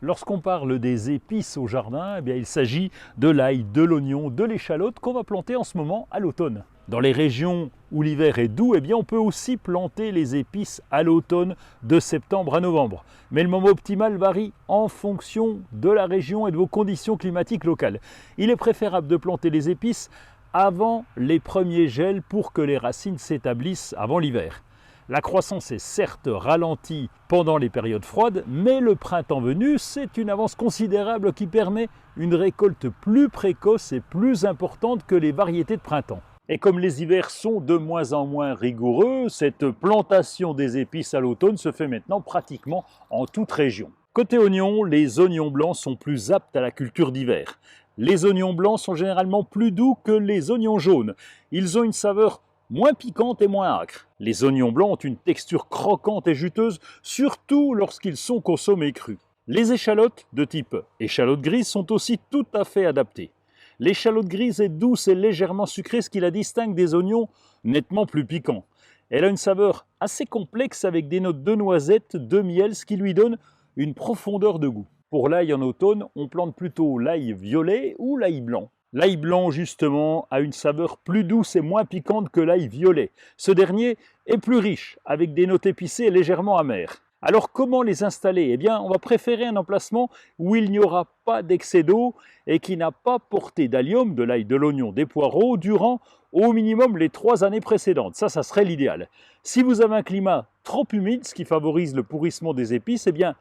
Lorsqu'on parle des épices au jardin, eh bien, il s'agit de l'ail, de l'oignon, de l'échalote qu'on va planter en ce moment à l'automne. Dans les régions où l'hiver est doux, eh bien, on peut aussi planter les épices à l'automne de septembre à novembre. Mais le moment optimal varie en fonction de la région et de vos conditions climatiques locales. Il est préférable de planter les épices avant les premiers gels pour que les racines s'établissent avant l'hiver. La croissance est certes ralentie pendant les périodes froides, mais le printemps venu, c'est une avance considérable qui permet une récolte plus précoce et plus importante que les variétés de printemps. Et comme les hivers sont de moins en moins rigoureux, cette plantation des épices à l'automne se fait maintenant pratiquement en toute région. Côté oignons, les oignons blancs sont plus aptes à la culture d'hiver. Les oignons blancs sont généralement plus doux que les oignons jaunes. Ils ont une saveur moins piquante et moins âcre. Les oignons blancs ont une texture croquante et juteuse, surtout lorsqu'ils sont consommés crus. Les échalotes de type échalote grise sont aussi tout à fait adaptées. L'échalote grise est douce et légèrement sucrée, ce qui la distingue des oignons nettement plus piquants. Elle a une saveur assez complexe avec des notes de noisette, de miel, ce qui lui donne une profondeur de goût. Pour l'ail en automne, on plante plutôt l'ail violet ou l'ail blanc. L'ail blanc, justement, a une saveur plus douce et moins piquante que l'ail violet. Ce dernier est plus riche, avec des notes épicées et légèrement amères. Alors, comment les installer? Eh bien, on va préférer un emplacement où il n'y aura pas d'excès d'eau et qui n'a pas porté d'allium, de l'ail, de l'oignon, des poireaux, durant au minimum les 3 années précédentes. Ça serait l'idéal. Si vous avez un climat trop humide, ce qui favorise le pourrissement des épices, eh bien,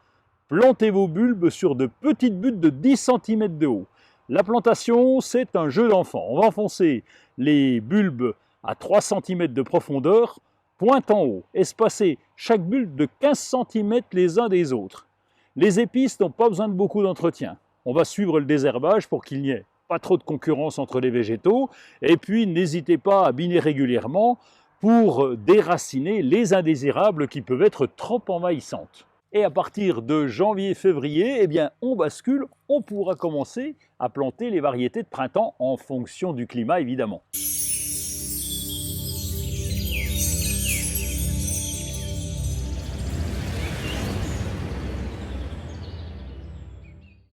plantez vos bulbes sur de petites buttes de 10 cm de haut. La plantation, c'est un jeu d'enfant. On va enfoncer les bulbes à 3 cm de profondeur, pointe en haut, espacer chaque bulbe de 15 cm les uns des autres. Les épices n'ont pas besoin de beaucoup d'entretien. On va suivre le désherbage pour qu'il n'y ait pas trop de concurrence entre les végétaux. Et puis, n'hésitez pas à biner régulièrement pour déraciner les indésirables qui peuvent être trop envahissantes. Et à partir de janvier-février, eh bien, on bascule, on pourra commencer à planter les variétés de printemps en fonction du climat évidemment.